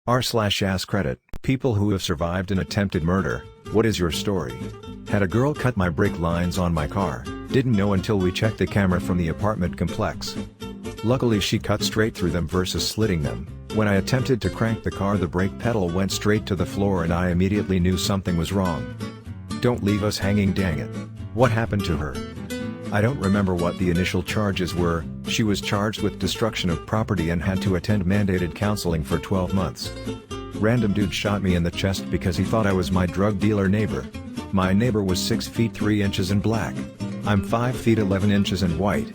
r/AskReddit, people who have survived an attempted murder, what is your story? Had a girl cut my brake lines on my car, didn't know until we checked the camera from the apartment complex. Luckily she cut straight through them versus slitting them. When I attempted to crank the car, the brake pedal went straight to the floor and I immediately knew something was wrong. Don't leave us hanging, dang it. What happened to her? I don't remember what the initial charges were. She was charged with destruction of property and had to attend mandated counseling for 12 months. Random dude shot me in the chest because he thought I was my drug dealer neighbor. My neighbor was 6 feet 3 inches and black. I'm 5 feet 11 inches and white.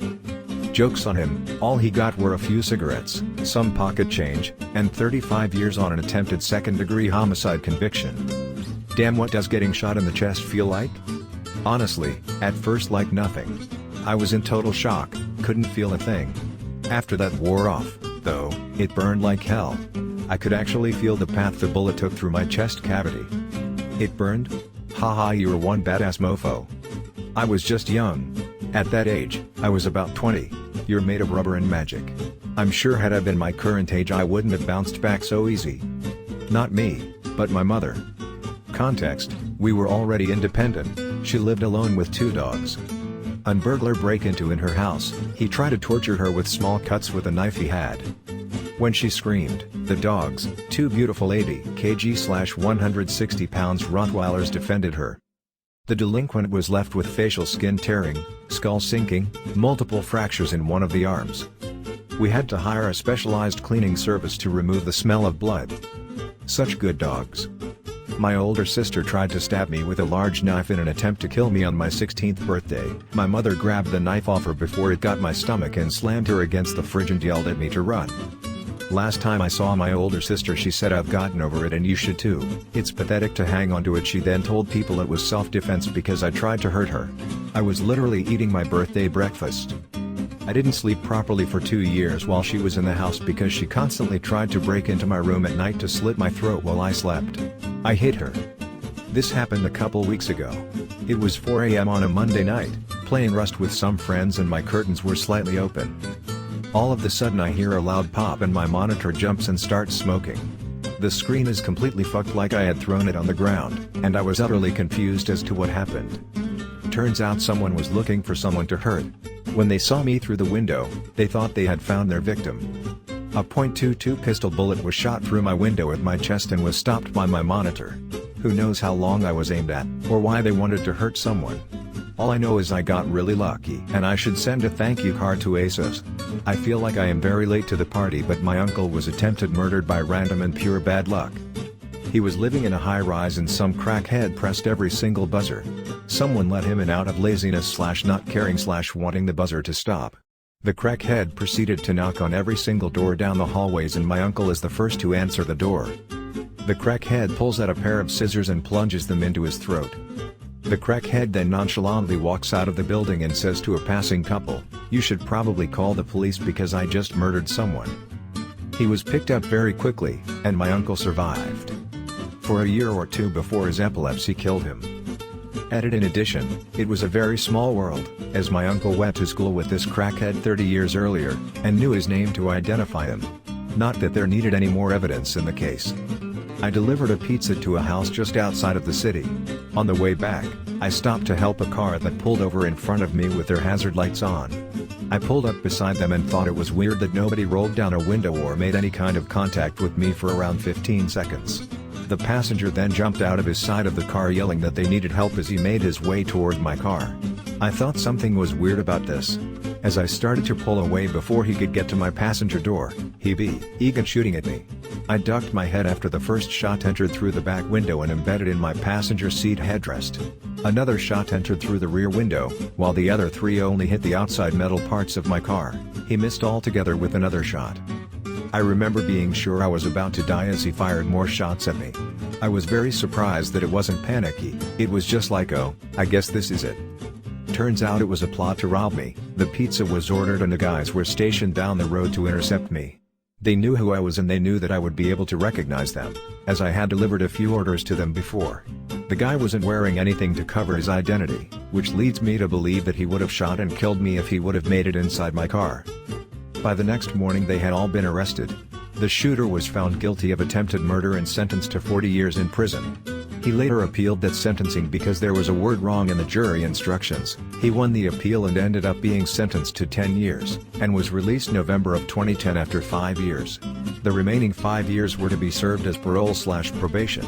Joke's on him, all he got were a few cigarettes, some pocket change, and 35 years on an attempted second-degree homicide conviction. Damn, what does getting shot in the chest feel like? Honestly, at first like nothing. I was in total shock, couldn't feel a thing. After that wore off, though, it burned like hell. I could actually feel the path the bullet took through my chest cavity. It burned? Haha, you were one badass mofo. I was just young. At that age, I was about 20. You're made of rubber and magic. I'm sure had I been my current age I wouldn't have bounced back so easy. Not me, but my mother. Context: we were already independent, she lived alone with 2 dogs. A burglar break into in her house, he tried to torture her with small cuts with a knife he had. When she screamed, the dogs, 2 beautiful 80 kg/160 pounds Rottweilers, defended her. The delinquent was left with facial skin tearing, skull sinking, multiple fractures in one of the arms. We had to hire a specialized cleaning service to remove the smell of blood. Such good dogs. My older sister tried to stab me with a large knife in an attempt to kill me on my 16th birthday. My mother grabbed the knife off her before it got my stomach and slammed her against the fridge and yelled at me to run. Last time I saw my older sister she said, "I've gotten over it and you should too. It's pathetic to hang onto it." She then told people it was self-defense because I tried to hurt her. I was literally eating my birthday breakfast. I didn't sleep properly for 2 years while she was in the house because she constantly tried to break into my room at night to slit my throat while I slept. I hate her. This happened a couple weeks ago. It was 4 a.m. on a Monday night, playing Rust with some friends and my curtains were slightly open. All of a sudden I hear a loud pop and my monitor jumps and starts smoking. The screen is completely fucked, like I had thrown it on the ground, and I was utterly confused as to what happened. Turns out someone was looking for someone to hurt. When they saw me through the window, they thought they had found their victim. A .22 pistol bullet was shot through my window at my chest and was stopped by my monitor. Who knows how long I was aimed at, or why they wanted to hurt someone. All I know is I got really lucky, and I should send a thank you card to ASOS. I feel like I am very late to the party, but my uncle was attempted murdered by random and pure bad luck. He was living in a high-rise and some crackhead pressed every single buzzer. Someone let him in out of laziness/not caring/wanting the buzzer to stop. The crackhead proceeded to knock on every single door down the hallways and my uncle is the first to answer the door. The crackhead pulls out a pair of scissors and plunges them into his throat. The crackhead then nonchalantly walks out of the building and says to a passing couple, "You should probably call the police because I just murdered someone." He was picked up very quickly, and my uncle survived. For a year or 2 before his epilepsy killed him. In addition, it was a very small world, as my uncle went to school with this crackhead 30 years earlier, and knew his name to identify him. Not that there needed any more evidence in the case. I delivered a pizza to a house just outside of the city. On the way back, I stopped to help a car that pulled over in front of me with their hazard lights on. I pulled up beside them and thought it was weird that nobody rolled down a window or made any kind of contact with me for around 15 seconds. The passenger then jumped out of his side of the car yelling that they needed help as he made his way toward my car. I thought something was weird about this. As I started to pull away before he could get to my passenger door, he began shooting at me. I ducked my head after the first shot entered through the back window and embedded in my passenger seat headrest. Another shot entered through the rear window, while the other 3 only hit the outside metal parts of my car. He missed altogether with another shot. I remember being sure I was about to die as he fired more shots at me. I was very surprised that it wasn't panicky, it was just like, oh, I guess this is it. Turns out it was a plot to rob me. The pizza was ordered and the guys were stationed down the road to intercept me. They knew who I was and they knew that I would be able to recognize them, as I had delivered a few orders to them before. The guy wasn't wearing anything to cover his identity, which leads me to believe that he would have shot and killed me if he would have made it inside my car. By the next morning they had all been arrested. The shooter was found guilty of attempted murder and sentenced to 40 years in prison. He later appealed that sentencing because there was a word wrong in the jury instructions. He won the appeal and ended up being sentenced to 10 years, and was released November of 2010 after 5 years. The remaining 5 years were to be served as parole/probation.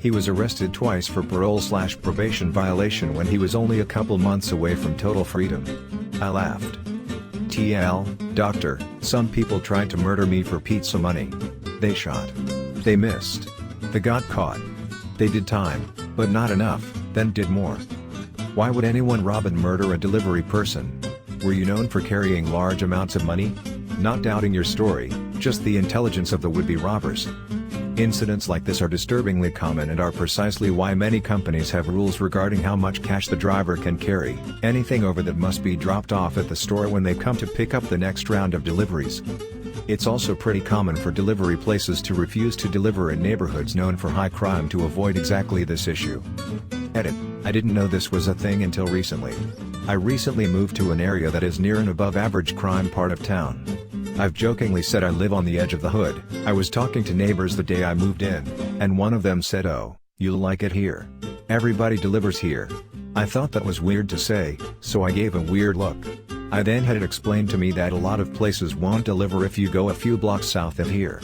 He was arrested twice for parole/probation violation when he was only a couple months away from total freedom. I laughed. TL, doctor, some people tried to murder me for pizza money. They shot. They missed. They got caught. They did time, but not enough, then did more. Why would anyone rob and murder a delivery person? Were you known for carrying large amounts of money? Not doubting your story, just the intelligence of the would-be robbers. Incidents like this are disturbingly common and are precisely why many companies have rules regarding how much cash the driver can carry. Anything over that must be dropped off at the store when they come to pick up the next round of deliveries. It's also pretty common for delivery places to refuse to deliver in neighborhoods known for high crime to avoid exactly this issue. Edit. I didn't know this was a thing until recently. I recently moved to an area that is near an above average crime part of town. I've jokingly said I live on the edge of the hood. I was talking to neighbors the day I moved in, and one of them said, "Oh, you'll like it here. Everybody delivers here." I thought that was weird to say, so I gave a weird look. I then had it explained to me that a lot of places won't deliver if you go a few blocks south of here.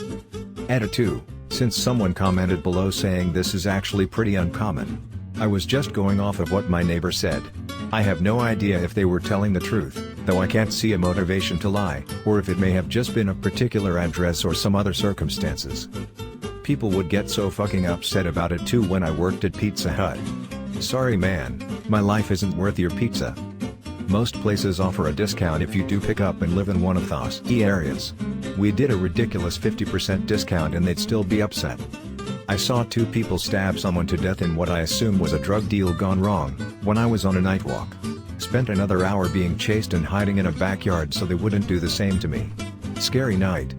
Edit 2, since someone commented below saying this is actually pretty uncommon. I was just going off of what my neighbor said. I have no idea if they were telling the truth, though I can't see a motivation to lie, or if it may have just been a particular address or some other circumstances. People would get so fucking upset about it too when I worked at Pizza Hut. Sorry man, my life isn't worth your pizza. Most places offer a discount if you do pick up and live in one of those areas. We did a ridiculous 50% discount and they'd still be upset. I saw 2 people stab someone to death in what I assume was a drug deal gone wrong, when I was on a night walk. Spent another hour being chased and hiding in a backyard so they wouldn't do the same to me. Scary night.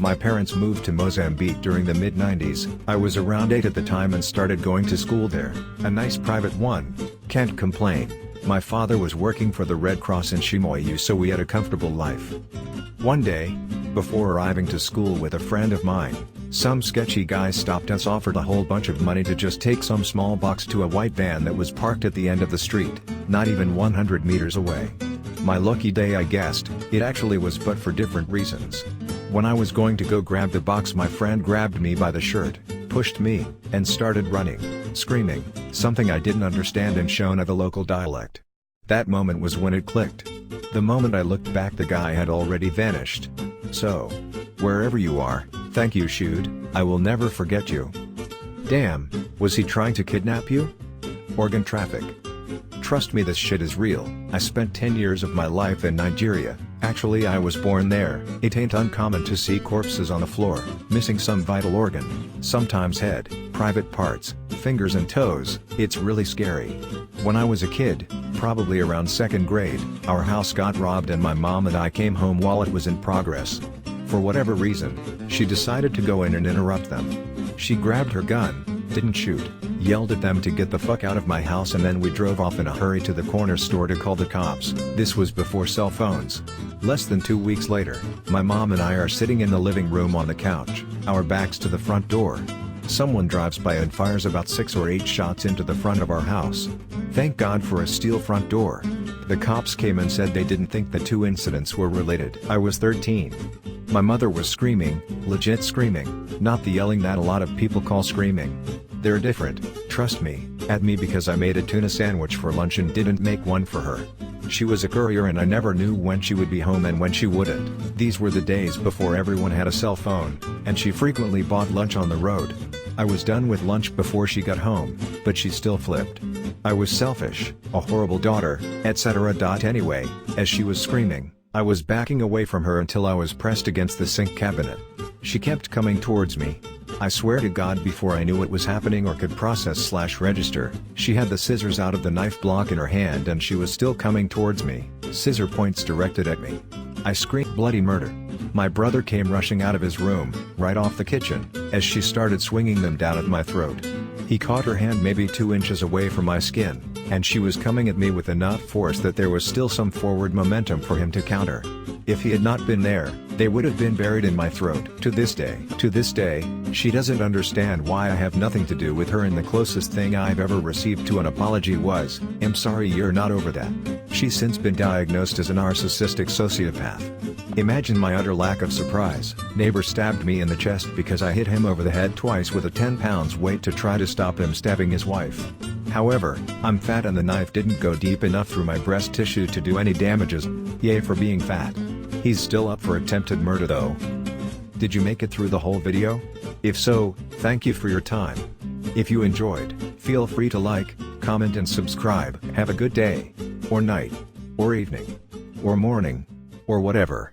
My parents moved to Mozambique during the mid-90s, I was around 8 at the time and started going to school there, a nice private one, can't complain. My father was working for the Red Cross in Chimoio so we had a comfortable life. One day, before arriving to school with a friend of mine, some sketchy guy stopped us, offered a whole bunch of money to just take some small box to a white van that was parked at the end of the street, not even 100 meters away. My lucky day I guessed, it actually was, but for different reasons. When I was going to go grab the box, my friend grabbed me by the shirt, pushed me, and started running, screaming, something I didn't understand in Shona, the local dialect. That moment was when it clicked. The moment I looked back, the guy had already vanished. So, wherever you are, thank you, Shoot, I will never forget you. Damn, was he trying to kidnap you? Organ traffic. Trust me, this shit is real. I spent 10 years of my life in Nigeria. Actually, I was born there. It ain't uncommon to see corpses on the floor, missing some vital organ, sometimes head, private parts, fingers and toes. It's really scary. When I was a kid, probably around 2nd grade, our house got robbed and my mom and I came home while it was in progress. For whatever reason, she decided to go in and interrupt them. She grabbed her gun, didn't shoot, yelled at them to get the fuck out of my house, and then we drove off in a hurry to the corner store to call the cops. This was before cell phones. Less than 2 weeks later, my mom and I are sitting in the living room on the couch, our backs to the front door. Someone drives by and fires about 6 or 8 shots into the front of our house. Thank God for a steel front door. The cops came and said they didn't think the 2 incidents were related. I was 13. My mother was screaming, legit screaming, not the yelling that a lot of people call screaming. They're different, trust me, at me because I made a tuna sandwich for lunch and didn't make one for her. She was a courier and I never knew when she would be home and when she wouldn't. These were the days before everyone had a cell phone, and she frequently bought lunch on the road. I was done with lunch before she got home, but she still flipped. I was selfish, a horrible daughter, etc. Anyway, as she was screaming, I was backing away from her until I was pressed against the sink cabinet. She kept coming towards me. I swear to God, before I knew what was happening or could process/register, she had the scissors out of the knife block in her hand and she was still coming towards me, scissor points directed at me. I screamed bloody murder. My brother came rushing out of his room, right off the kitchen, as she started swinging them down at my throat. He caught her hand maybe 2 inches away from my skin, and she was coming at me with enough force that there was still some forward momentum for him to counter. If he had not been there, they would have been buried in my throat. To this day, she doesn't understand why I have nothing to do with her, and the closest thing I've ever received to an apology was, "I'm sorry you're not over that." She's since been diagnosed as a narcissistic sociopath. Imagine my utter lack of surprise. Neighbor stabbed me in the chest because I hit him over the head twice with a 10 pounds weight to try to stop him stabbing his wife. However, I'm fat and the knife didn't go deep enough through my breast tissue to do any damages. Yay for being fat. He's still up for attempted murder though. Did you make it through the whole video? If so, thank you for your time. If you enjoyed, feel free to like, comment and subscribe. Have a good day, or night, or evening, or morning, or whatever.